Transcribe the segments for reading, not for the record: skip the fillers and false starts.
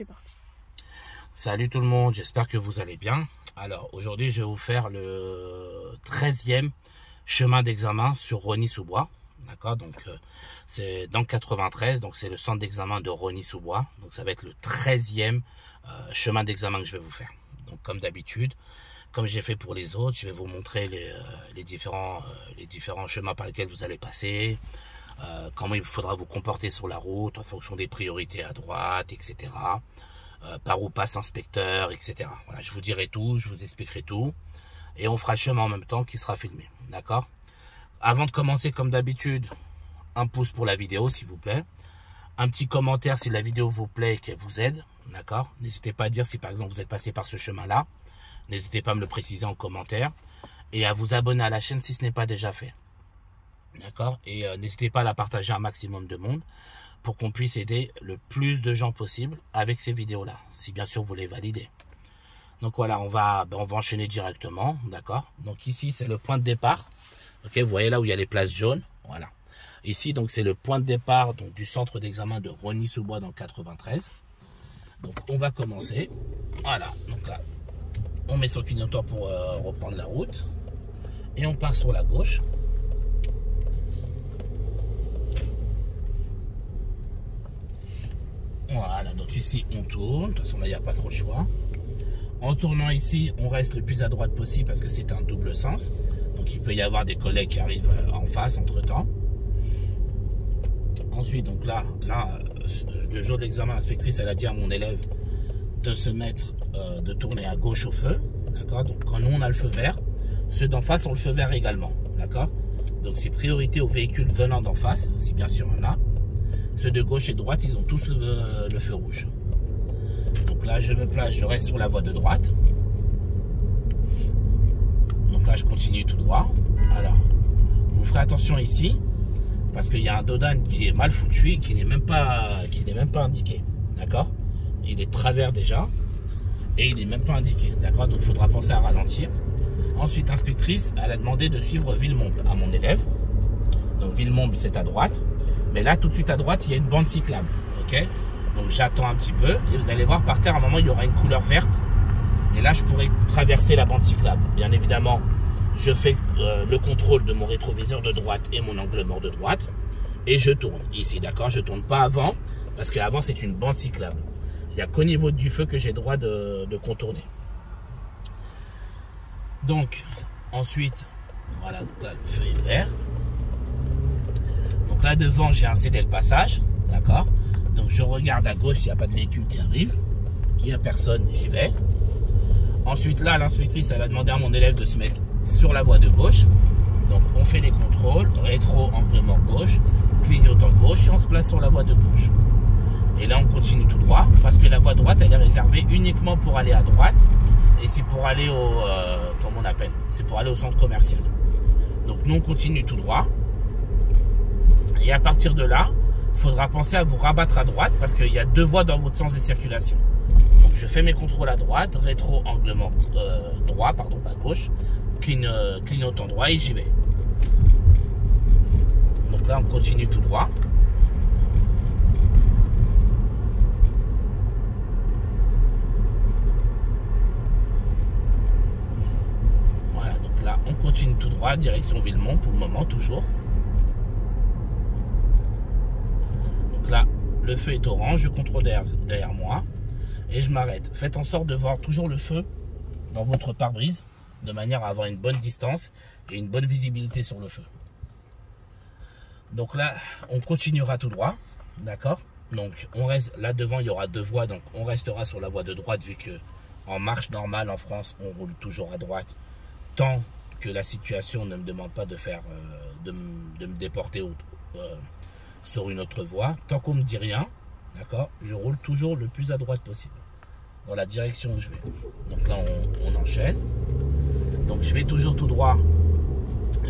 C'est parti. Salut tout le monde, j'espère que vous allez bien. Alors aujourd'hui je vais vous faire le 13e chemin d'examen sur Rosny-sous-Bois. D'accord, donc c'est dans le 93, donc c'est le centre d'examen de Rosny-sous-Bois. Donc ça va être le 13e chemin d'examen que je vais vous faire. Donc comme d'habitude, comme j'ai fait pour les autres, je vais vous montrer les différents chemins par lesquels vous allez passer. Comment il faudra vous comporter sur la route en fonction des priorités à droite, etc. Par où passe l'inspecteur, etc. Voilà, je vous dirai tout, je vous expliquerai tout. Et on fera le chemin en même temps qui sera filmé. D'accord? Avant de commencer, comme d'habitude, un pouce pour la vidéo, s'il vous plaît. Un petit commentaire si la vidéo vous plaît et qu'elle vous aide. D'accord? N'hésitez pas à dire si par exemple vous êtes passé par ce chemin-là. N'hésitez pas à me le préciser en commentaire. Et à vous abonner à la chaîne si ce n'est pas déjà fait. D'accord? Et n'hésitez pas à la partager un maximum de monde pour qu'on puisse aider le plus de gens possible avec ces vidéos-là, si bien sûr vous les validez. Donc voilà, on va enchaîner directement, d'accord? Donc ici, c'est le point de départ. Ok, vous voyez là où il y a les places jaunes, voilà. Ici, donc c'est le point de départ donc, du centre d'examen de Rosny-sous-Bois dans le 93. Donc on va commencer. Voilà, donc là, on met son clignotant pour reprendre la route. Et on part sur la gauche. Voilà, donc ici on tourne, de toute façon là il n'y a pas trop de choix. En tournant ici, on reste le plus à droite possible parce que c'est un double sens. Donc il peut y avoir des collègues qui arrivent en face entre temps. Ensuite, donc là, le jour de l'examen, l'inspectrice elle a dit à mon élève de se mettre, de tourner à gauche au feu. D'accord? Donc quand nous on a le feu vert, ceux d'en face ont le feu vert également. D'accord? Donc c'est priorité aux véhicules venant d'en face, si bien sûr on en a. Ceux de gauche et de droite, ils ont tous le feu rouge. Donc là, je me place, je reste sur la voie de droite. Donc là, je continue tout droit. Alors, vous ferez attention ici, parce qu'il y a un dodane qui est mal foutu et qui n'est même pas indiqué. D'accord? Il est travers déjà, et il n'est même pas indiqué. D'accord? Donc il faudra penser à ralentir. Ensuite, l'inspectrice, elle a demandé de suivre Villemomble à mon élève. Donc Villemomble, c'est à droite. Mais là, tout de suite à droite, il y a une bande cyclable. Ok? Donc j'attends un petit peu. Et vous allez voir, par terre, à un moment, il y aura une couleur verte. Et là, je pourrai traverser la bande cyclable. Bien évidemment, je fais le contrôle de mon rétroviseur de droite et mon angle mort de droite. Et je tourne ici, d'accord? Je ne tourne pas avant, parce qu'avant, c'est une bande cyclable. Il n'y a qu'au niveau du feu que j'ai droit de contourner. Donc, ensuite, voilà, donc là, le feu est vert. Donc là devant j'ai un cédé le passage, d'accord. Donc je regarde à gauche s'il n'y a pas de véhicule qui arrive. Il n'y a personne, j'y vais. Ensuite là l'inspectrice elle a demandé à mon élève de se mettre sur la voie de gauche. Donc on fait les contrôles, rétro, angle mort gauche, clignotant gauche et on se place sur la voie de gauche. Et là on continue tout droit parce que la voie droite elle est réservée uniquement pour aller à droite. Et c'est pour aller au, comment on appelle, c'est pour aller au centre commercial. Donc nous on continue tout droit. Et à partir de là, il faudra penser à vous rabattre à droite parce qu'il y a deux voies dans votre sens de circulation. Donc je fais mes contrôles à droite, rétro, angle mort droit, pardon, pas gauche, clignotant droit et j'y vais. Donc là, on continue tout droit. Voilà, donc là, on continue tout droit, direction Villemomble pour le moment, toujours. Là, le feu est orange, je contrôle derrière moi et je m'arrête. Faites en sorte de voir toujours le feu dans votre pare-brise de manière à avoir une bonne distance et une bonne visibilité sur le feu. Donc là, on continuera tout droit, d'accord? Donc on reste là devant, il y aura deux voies, donc on restera sur la voie de droite vu que en marche normale en France, on roule toujours à droite tant que la situation ne me demande pas de faire de me déporter sur une autre voie. Tant qu'on ne me dit rien, d'accord, je roule toujours le plus à droite possible dans la direction où je vais. Donc là on enchaîne. Donc je vais toujours tout droit.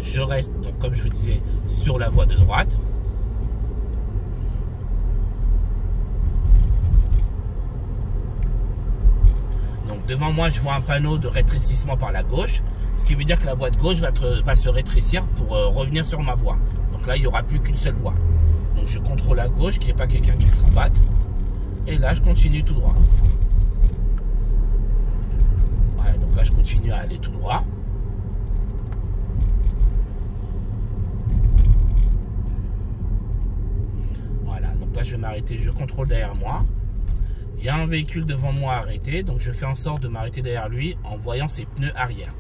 Je reste donc comme je vous disais sur la voie de droite. Donc devant moi je vois un panneau de rétrécissement par la gauche, ce qui veut dire que la voie de gauche va se rétrécir pour revenir sur ma voie. Donc là il n'y aura plus qu'une seule voie. Donc je contrôle à gauche, qu'il n'y ait pas quelqu'un qui se rabatte. Et là, je continue tout droit. Voilà, donc là, je continue à aller tout droit. Voilà, donc là, je vais m'arrêter. Je contrôle derrière moi. Il y a un véhicule devant moi arrêté. Donc, je fais en sorte de m'arrêter derrière lui en voyant ses pneus arrière,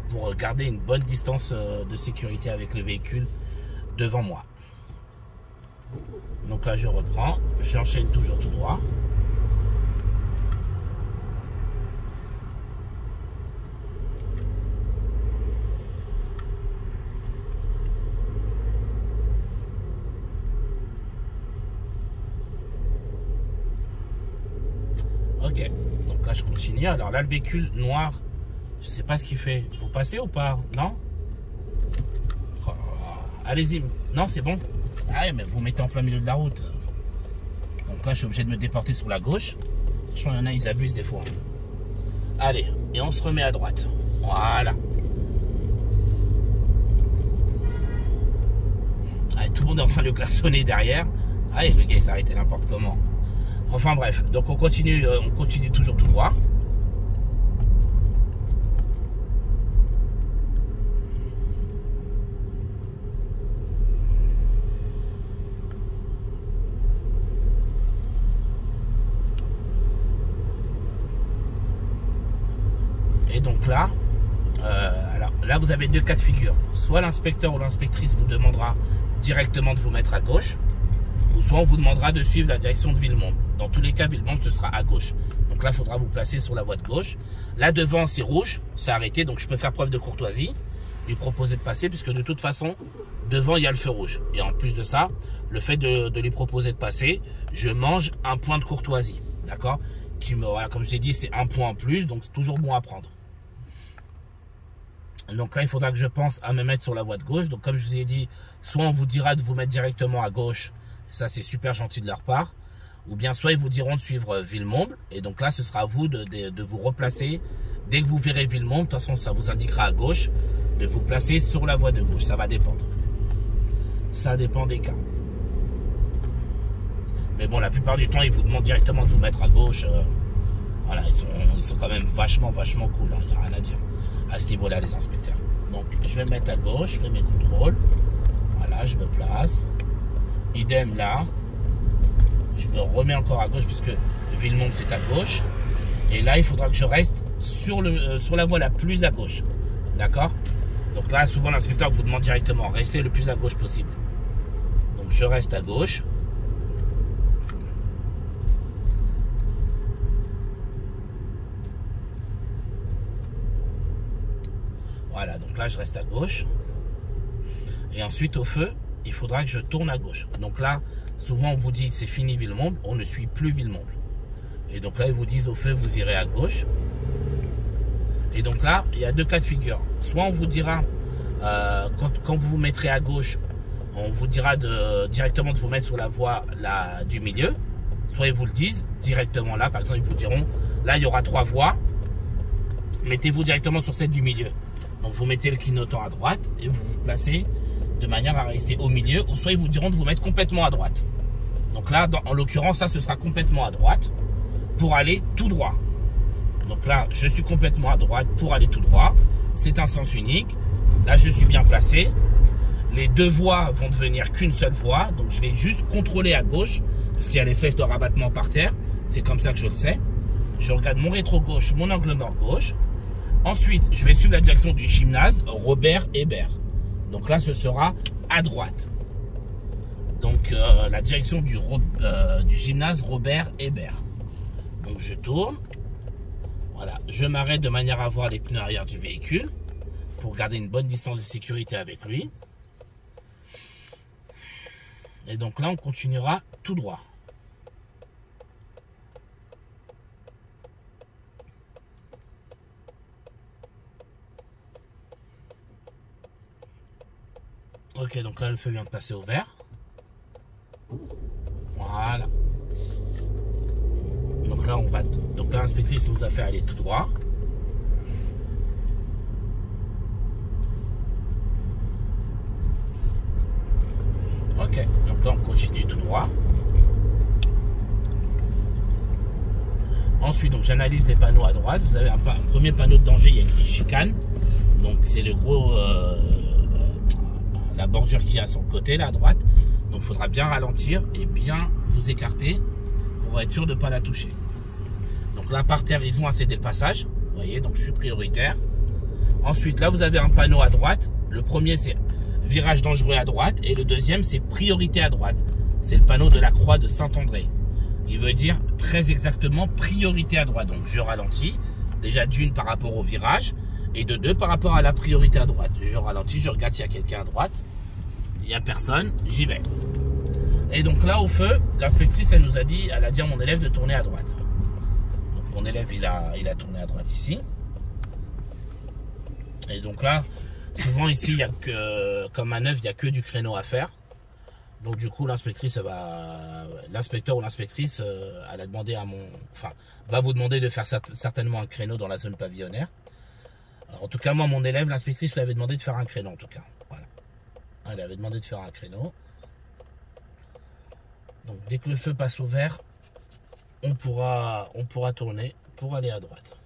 pour garder une bonne distance de sécurité avec le véhicule devant moi. Donc là, je reprends. J'enchaîne toujours tout droit. Ok, donc là je continue. Alors là le véhicule noir, je sais pas ce qu'il fait. Vous passez ou pas? Non? Oh, allez-y. Non, c'est bon. Ah ouais, mais vous mettez en plein milieu de la route. Donc là je suis obligé de me déporter sur la gauche. Franchement, il y en a, ils abusent des fois. Allez, et on se remet à droite. Voilà. Allez, tout le monde est en train de le klaxonner derrière. Allez, le gars il s'est arrêté n'importe comment. Enfin bref, donc on continue toujours tout droit. Et donc là, alors là vous avez deux cas de figure. Soit l'inspecteur ou l'inspectrice vous demandera directement de vous mettre à gauche, ou soit on vous demandera de suivre la direction de Villemomble. Dans tous les cas, Villemomble, ce sera à gauche. Donc là, il faudra vous placer sur la voie de gauche. Là, devant, c'est rouge, c'est arrêté. Donc, je peux faire preuve de courtoisie, lui proposer de passer, puisque de toute façon, devant, il y a le feu rouge. Et en plus de ça, le fait de lui proposer de passer, je mange un point de courtoisie. D'accord? Voilà, comme je l'ai dit, c'est un point en plus, donc c'est toujours bon à prendre. Donc là, il faudra que je pense à me mettre sur la voie de gauche. Donc, comme je vous ai dit, soit on vous dira de vous mettre directement à gauche. Ça, c'est super gentil de leur part. Ou bien soit ils vous diront de suivre Villemomble. Et donc là, ce sera à vous de vous replacer. Dès que vous verrez Villemomble, de toute façon, ça vous indiquera à gauche, de vous placer sur la voie de gauche. Ça va dépendre. Ça dépend des cas. Mais bon, la plupart du temps, ils vous demandent directement de vous mettre à gauche. Voilà, ils sont quand même vachement cool. Il n'y a rien à dire à ce niveau-là, les inspecteurs. Donc, je vais me mettre à gauche, je fais mes contrôles. Voilà, je me place. Idem là. Je me remets encore à gauche puisque Villemomble c'est à gauche. Et là, il faudra que je reste sur la voie la plus à gauche. D'accord? Donc là, souvent l'inspecteur vous demande directement, restez le plus à gauche possible. Donc je reste à gauche. Voilà, donc là je reste à gauche. Et ensuite au feu, il faudra que je tourne à gauche. Donc là, souvent on vous dit c'est fini Villemomble, on ne suit plus Villemomble. Et donc là, ils vous disent au feu, vous irez à gauche. Et donc là, il y a deux cas de figure. Soit on vous dira, quand vous vous mettrez à gauche, on vous dira directement de vous mettre sur la voie du milieu. Soit ils vous le disent directement là, par exemple, ils vous diront, là il y aura 3 voies, mettez-vous directement sur celle du milieu. Donc vous mettez le clignotant à droite et vous vous placez de manière à rester au milieu, ou soit ils vous diront de vous mettre complètement à droite. Donc là, en l'occurrence, ça ce sera complètement à droite pour aller tout droit. Donc là, je suis complètement à droite pour aller tout droit. C'est un sens unique. Là, je suis bien placé. Les deux voies vont devenir qu'une seule voie. Donc je vais juste contrôler à gauche parce qu'il y a les flèches de rabattement par terre. C'est comme ça que je le sais. Je regarde mon rétro gauche, mon angle mort gauche. Ensuite, je vais suivre la direction du gymnase Robert Hébert. Donc là, ce sera à droite. Donc la direction du gymnase Robert Hébert. Donc je tourne. Voilà, je m'arrête de manière à voir les pneus arrière du véhicule pour garder une bonne distance de sécurité avec lui. Et donc là, on continuera tout droit. Ok, donc là, le feu vient de passer au vert. Voilà. Donc là, donc là, l'inspectrice nous a fait aller tout droit. Ok, donc là, on continue tout droit. Ensuite, donc j'analyse les panneaux à droite. Vous avez un premier panneau de danger, il y a écrit chicane. Donc c'est le gros, la bordure qui a sur le côté, là à droite. Donc il faudra bien ralentir et bien vous écarter pour être sûr de ne pas la toucher. Donc là par terre, ils ont cédé le passage. Vous voyez, donc je suis prioritaire. Ensuite, là vous avez un panneau à droite. Le premier c'est virage dangereux à droite et le deuxième c'est priorité à droite. C'est le panneau de la croix de Saint-André. Il veut dire très exactement priorité à droite. Donc je ralentis, déjà d'une par rapport au virage, et de deux par rapport à la priorité à droite. Je ralentis, je regarde s'il y a quelqu'un à droite. Il n'y a personne, j'y vais. Et donc là au feu, l'inspectrice elle nous a dit, elle a dit à mon élève de tourner à droite. Donc mon élève il a tourné à droite ici. Et donc là, souvent ici, il y a que, comme manœuvre, il n'y a que du créneau à faire. Donc du coup, l'inspectrice l'inspecteur ou l'inspectrice, elle a demandé va vous demander de faire certainement un créneau dans la zone pavillonnaire. Alors, en tout cas, moi, mon élève, l'inspectrice lui avait demandé de faire un créneau, en tout cas. Voilà. Elle avait demandé de faire un créneau. Donc dès que le feu passe au vert, on pourra tourner pour aller à droite.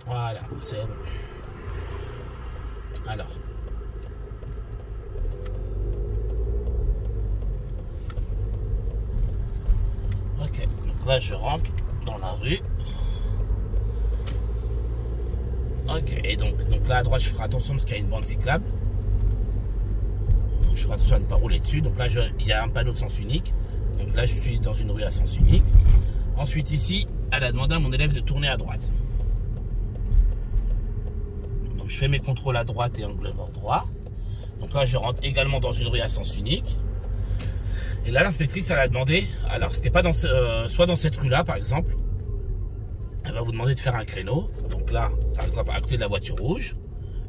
Voilà, c'est bon. Alors. Ok, donc là je rentre dans la rue. Ok, et donc là à droite je ferai attention parce qu'il y a une bande cyclable. Donc je ferai attention à ne pas rouler dessus. Donc là il y a un panneau de sens unique. Donc là je suis dans une rue à sens unique. Ensuite ici, elle a demandé à mon élève de tourner à droite. Donc je fais mes contrôles à droite et angle mort droit. Donc là je rentre également dans une rue à sens unique. Et là l'inspectrice elle a demandé, alors c'était pas dans soit dans cette rue là par exemple, elle va vous demander de faire un créneau. Donc là par exemple à côté de la voiture rouge,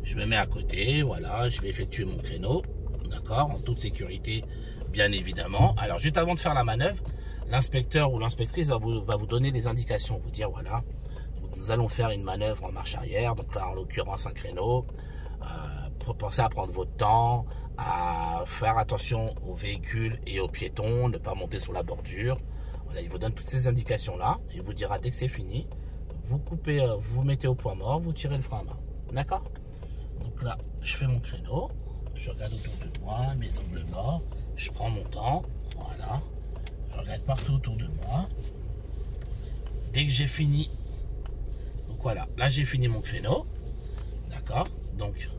je me mets à côté, voilà, je vais effectuer mon créneau, d'accord, en toute sécurité bien évidemment. Alors juste avant de faire la manœuvre, l'inspecteur ou l'inspectrice va vous donner des indications, vous dire voilà, nous allons faire une manœuvre en marche arrière, donc là en l'occurrence un créneau. Pensez à prendre votre temps, à faire attention aux véhicules et aux piétons, ne pas monter sur la bordure. Voilà, il vous donne toutes ces indications là, il vous dira dès que c'est fini, vous coupez, vous mettez au point mort, vous tirez le frein à main. D'accord? Donc là, je fais mon créneau, je regarde autour de moi, mes angles morts, je prends mon temps, voilà, je regarde partout autour de moi. Dès que j'ai fini, donc voilà, là j'ai fini mon créneau, d'accord? Donc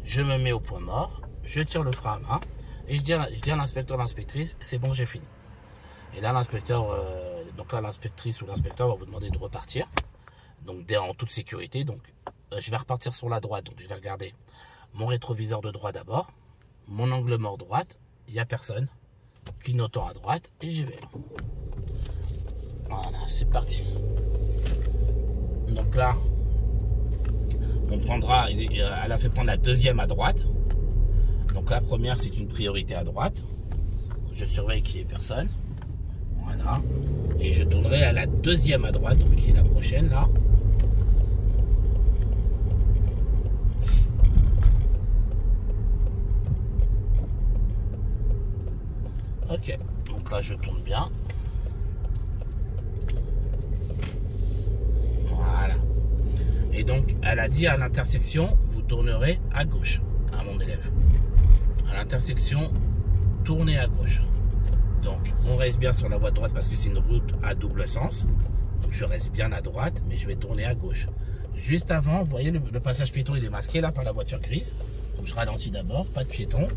je me mets au point mort, je tire le frein à main et je dis à l'inspecteur, l'inspectrice, c'est bon, j'ai fini. Et là l'inspecteur, donc là l'inspectrice ou l'inspecteur va vous demander de repartir, donc en toute sécurité. Donc je vais repartir sur la droite, donc je vais regarder mon rétroviseur de droit d'abord, mon angle mort droite, il n'y a personne, clignotant à droite et j'y vais. Voilà, c'est parti. Donc là, on prendra, elle a fait prendre la deuxième à droite. Donc la première, c'est une priorité à droite. Je surveille qu'il n'y ait personne. Voilà. Et je tournerai à la deuxième à droite, donc qui est la prochaine là. Ok, donc là je tourne bien. Voilà. Et donc, elle a dit à l'intersection, vous tournerez à gauche, à mon élève. À l'intersection, tournez à gauche. Donc, on reste bien sur la voie de droite parce que c'est une route à double sens. Donc, je reste bien à droite, mais je vais tourner à gauche. Juste avant, vous voyez, le passage piéton, il est masqué là par la voiture grise. Donc, je ralentis d'abord, pas de piéton.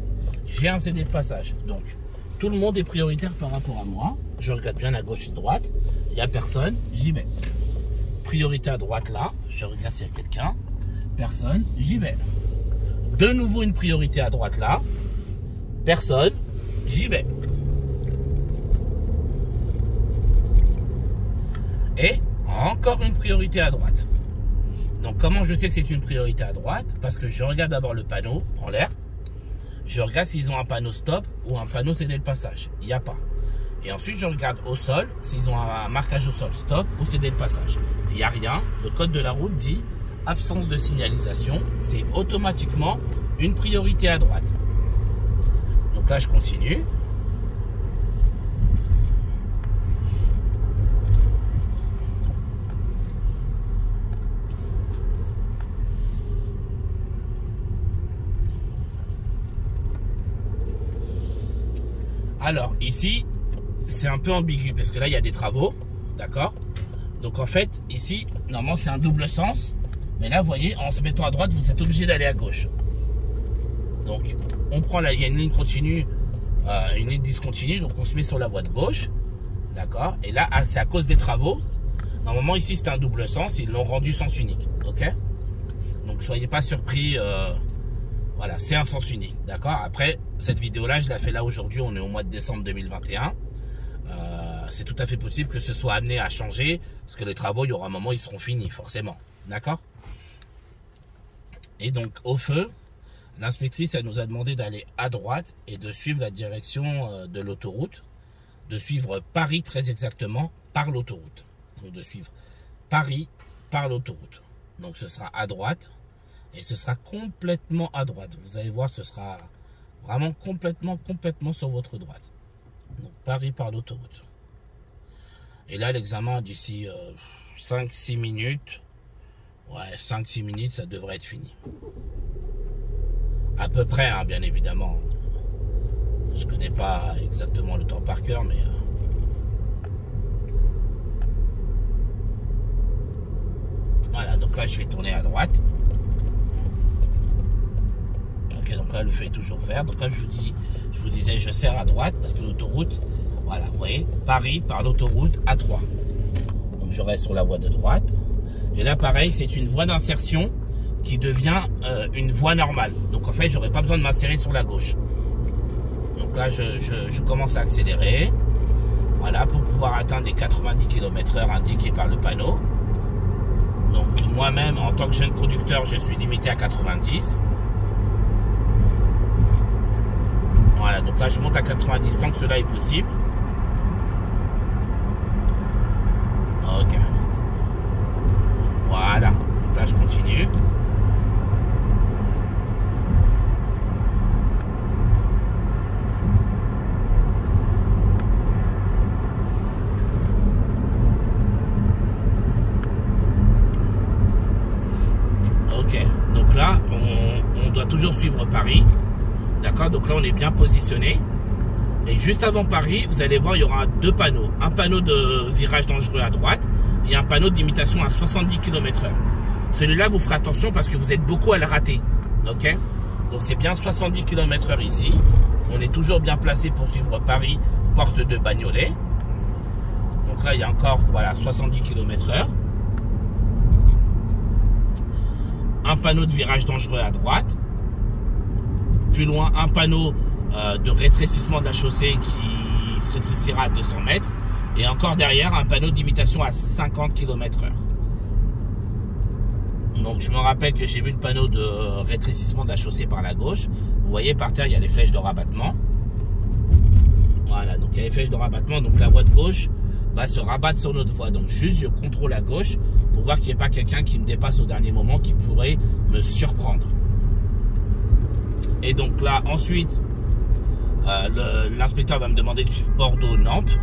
J'ai un cédé de passage. Donc, tout le monde est prioritaire par rapport à moi. Je regarde bien à gauche et à droite. Il n'y a personne, j'y vais. Priorité à droite là, je regarde s'il y a quelqu'un, personne, j'y vais. De nouveau une priorité à droite là, personne, j'y vais. Et encore une priorité à droite. Donc comment je sais que c'est une priorité à droite? Parce que je regarde d'abord le panneau en l'air, je regarde s'ils ont un panneau stop ou un panneau céder le passage, il n'y a pas. Et ensuite, je regarde au sol, s'ils ont un marquage au sol, stop ou céder le passage. Il n'y a rien. Le code de la route dit absence de signalisation. C'est automatiquement une priorité à droite. là, je continue. Alors, ici, c'est un peu ambigu parce que là, il y a des travaux. D'accord? Donc, en fait, ici, normalement, c'est un double sens. Mais là, vous voyez, en se mettant à droite, vous êtes obligé d'aller à gauche. Donc, on prend là, il y a une ligne continue, une ligne discontinue. Donc, on se met sur la voie de gauche. D'accord? Et là, c'est à cause des travaux. Normalement, ici, c'était un double sens. Ils l'ont rendu sens unique. OK? Donc, soyez pas surpris. Voilà, c'est un sens unique, d'accord? Après, cette vidéo-là, je la fais là aujourd'hui, on est au mois de décembre 2021. C'est tout à fait possible que ce soit amené à changer, parce que les travaux, il y aura un moment, ils seront finis, forcément, d'accord? Et donc, au feu, l'inspectrice, elle nous a demandé d'aller à droite et de suivre la direction de l'autoroute, de suivre Paris très exactement par l'autoroute. Donc, de suivre Paris par l'autoroute. Donc, ce sera à droite. Et ce sera complètement à droite. Vous allez voir, ce sera vraiment complètement sur votre droite. Donc, Paris par l'autoroute. Et là, l'examen d'ici 5-6 minutes. Ouais, 5-6 minutes, ça devrait être fini. À peu près, hein, bien évidemment. Je connais pas exactement le temps par cœur, mais... Voilà, donc là, je vais tourner à droite. Ok, donc là le feu est toujours vert. Donc comme je vous disais, je serre à droite parce que l'autoroute, voilà, vous voyez, Paris par l'autoroute A3. Donc je reste sur la voie de droite. Et là pareil, c'est une voie d'insertion qui devient une voie normale. Donc en fait, j'aurais pas besoin de m'insérer sur la gauche. Donc là, je commence à accélérer. Voilà, pour pouvoir atteindre les 90 km/h indiqués par le panneau. Donc moi-même, en tant que jeune conducteur, je suis limité à 90. Voilà, donc là je monte à 90 tant que cela est possible. Ok. Voilà, donc là je continue. Ok, donc là on doit toujours suivre Paris. D'accord, donc là on est bien positionné. Et juste avant Paris, vous allez voir, il y aura deux panneaux. Un panneau de virage dangereux à droite et un panneau d'imitation à 70 km/h. Celui-là, vous ferez attention parce que vous êtes beaucoup à le rater. Ok, donc c'est bien 70 km/h ici. On est toujours bien placé pour suivre Paris, porte de Bagnolet. Donc là, il y a encore, voilà, 70 km/h. Un panneau de virage dangereux à droite. Plus loin, un panneau de rétrécissement de la chaussée qui se rétrécira à 200 mètres. Et encore derrière, un panneau d'imitation à 50 km/h. Donc je me rappelle que j'ai vu le panneau de rétrécissement de la chaussée par la gauche. Vous voyez, par terre, il y a les flèches de rabattement. Voilà, donc il y a les flèches de rabattement. Donc la voie de gauche va se rabattre sur notre voie. Donc juste, je contrôle à gauche pour voir qu'il n'y ait pas quelqu'un qui me dépasse au dernier moment qui pourrait me surprendre. Et donc là, ensuite, l'inspecteur va me demander de suivre Bordeaux-Nantes.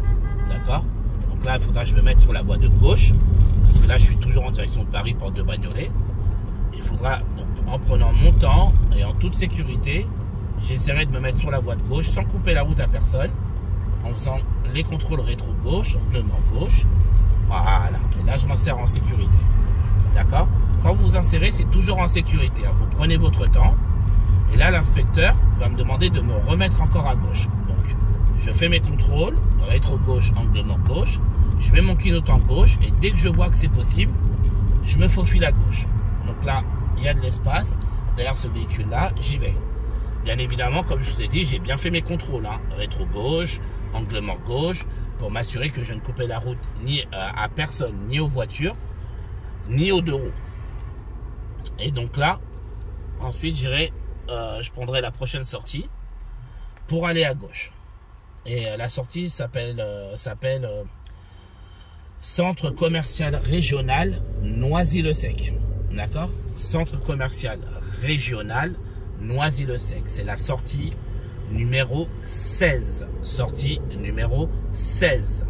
D'accord? Donc là, il faudra que je me mette sur la voie de gauche. Parce que là, je suis toujours en direction de Paris, porte de Bagnolet. Il faudra, donc, en prenant mon temps et en toute sécurité, j'essaierai de me mettre sur la voie de gauche sans couper la route à personne. En faisant les contrôles rétro-gauche, anglement gauche. Voilà. Et là, je m'insère en sécurité. D'accord? Quand vous vous insérez, c'est toujours en sécurité. Vous prenez votre temps. Et là, l'inspecteur va me demander de me remettre encore à gauche. Donc, je fais mes contrôles, rétro-gauche, anglement gauche. Je mets mon clignotant gauche et dès que je vois que c'est possible, je me faufile à gauche. Donc là, il y a de l'espace. Derrière ce véhicule-là, j'y vais. Bien évidemment, comme je vous ai dit, j'ai bien fait mes contrôles. Hein. Rétro-gauche, anglement gauche, pour m'assurer que je ne coupais la route ni à personne, ni aux voitures, ni aux deux roues. Et donc là, ensuite, j'irai... je prendrai la prochaine sortie pour aller à gauche. Et la sortie s'appelle Centre commercial régional Noisy-le-Sec. D'accord? Centre commercial régional Noisy-le-Sec. C'est la sortie numéro 16. Sortie numéro 16.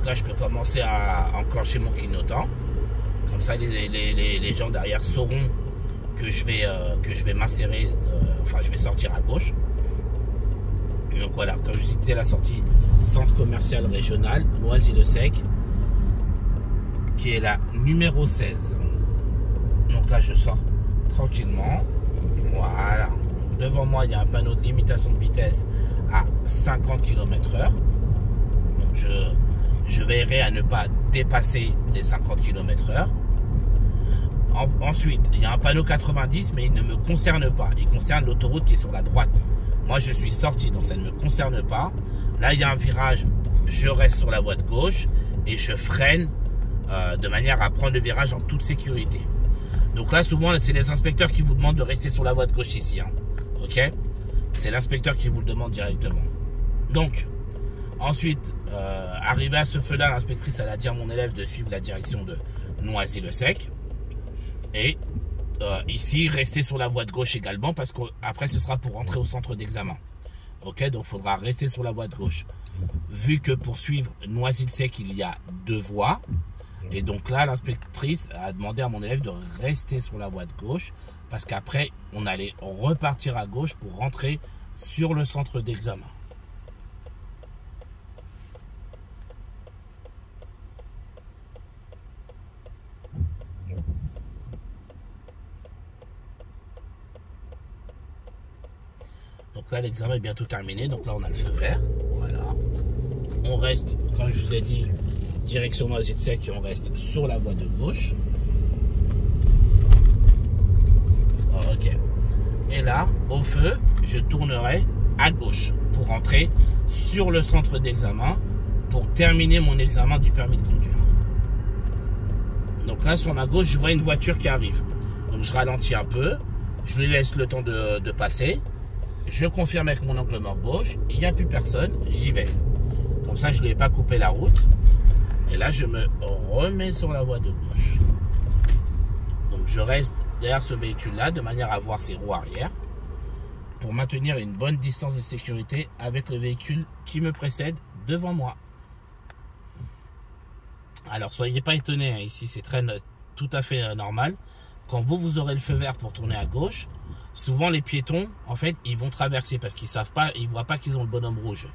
Là, je peux commencer à enclencher mon clignotant. Comme ça, les gens derrière sauront que je vais m'insérer, enfin, je vais sortir à gauche. Donc voilà, comme je disais, la sortie centre commercial régional, Noisy-le-Sec, qui est la numéro 16. Donc là, je sors tranquillement. Voilà. Devant moi, il y a un panneau de limitation de vitesse à 50 km/h. Donc je veillerai à ne pas dépasser les 50 km/h. Ensuite, il y a un panneau 90, mais il ne me concerne pas. Il concerne l'autoroute qui est sur la droite. Moi, je suis sorti, donc ça ne me concerne pas. Là, il y a un virage, je reste sur la voie de gauche et je freine de manière à prendre le virage en toute sécurité. Donc là, souvent, c'est les inspecteurs qui vous demandent de rester sur la voie de gauche ici. Hein. Ok? C'est l'inspecteur qui vous le demande directement. Donc, ensuite, arrivé à ce feu-là, l'inspectrice, elle a dit à mon élève de suivre la direction de Noisy-le-Sec. Et ici, rester sur la voie de gauche également, parce qu'après, ce sera pour rentrer au centre d'examen. Ok, donc il faudra rester sur la voie de gauche. Vu que pour suivre Noisy-le-Sec, il y a 2 voies. Et donc là, l'inspectrice a demandé à mon élève de rester sur la voie de gauche, parce qu'après, on allait repartir à gauche pour rentrer sur le centre d'examen. Donc là, l'examen est bientôt terminé. Donc là, on a le feu vert. Voilà. On reste, comme je vous ai dit, direction Noisy-le-Sec et on reste sur la voie de gauche. Ok. Et là, au feu, je tournerai à gauche pour rentrer sur le centre d'examen pour terminer mon examen du permis de conduire. Donc là, sur ma gauche, je vois une voiture qui arrive. Donc je ralentis un peu. Je lui laisse le temps de passer. Je confirme avec mon angle mort gauche, il n'y a plus personne, j'y vais. Comme ça, je ne lui ai pas coupé la route. Et là, je me remets sur la voie de gauche. Donc, je reste derrière ce véhicule-là de manière à voir ses roues arrière pour maintenir une bonne distance de sécurité avec le véhicule qui me précède devant moi. Alors, soyez pas étonnés, hein, ici, c'est tout à fait normal. Quand vous aurez le feu vert pour tourner à gauche, souvent les piétons, en fait, ils vont traverser parce qu'ils savent pas, ils voient pas qu'ils ont le bonhomme rouge.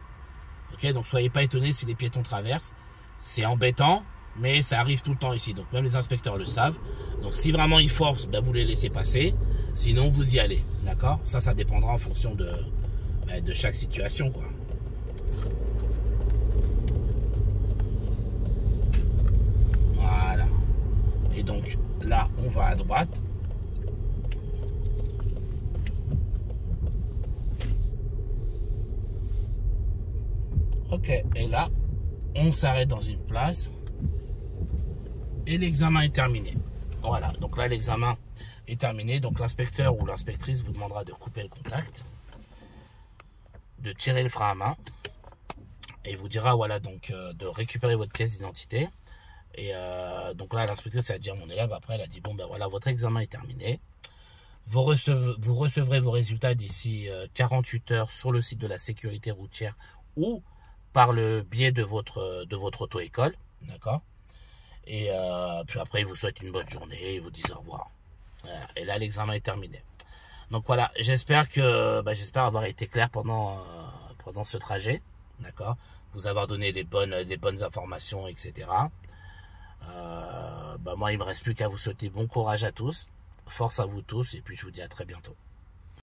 Ok, donc soyez pas étonnés si les piétons traversent. C'est embêtant, mais ça arrive tout le temps ici. Donc même les inspecteurs le savent. Donc si vraiment ils forcent, ben, vous les laissez passer. Sinon, vous y allez. D'accord? Ça dépendra en fonction de chaque situation, quoi. Voilà. Et donc là, on va à droite. Ok, et là, on s'arrête dans une place et l'examen est terminé. Voilà, donc là, l'examen est terminé. Donc l'inspecteur ou l'inspectrice vous demandera de couper le contact, de tirer le frein à main et vous dira, voilà, donc de récupérer votre pièce d'identité. Et donc là, l'inspectrice a dit à mon élève, après, elle a dit, bon, ben voilà, votre examen est terminé. Vous recevrez vos résultats d'ici 48 heures sur le site de la sécurité routière ou par le biais de votre auto-école, d'accord? Et puis après, ils vous souhaitent une bonne journée, ils vous disent au revoir. Voilà. Et là, l'examen est terminé. Donc voilà, j'espère avoir été clair pendant ce trajet, d'accord? Vous avoir donné des bonnes informations, etc. Moi, il me reste plus qu'à vous souhaiter bon courage à tous, force à vous tous, et puis je vous dis à très bientôt.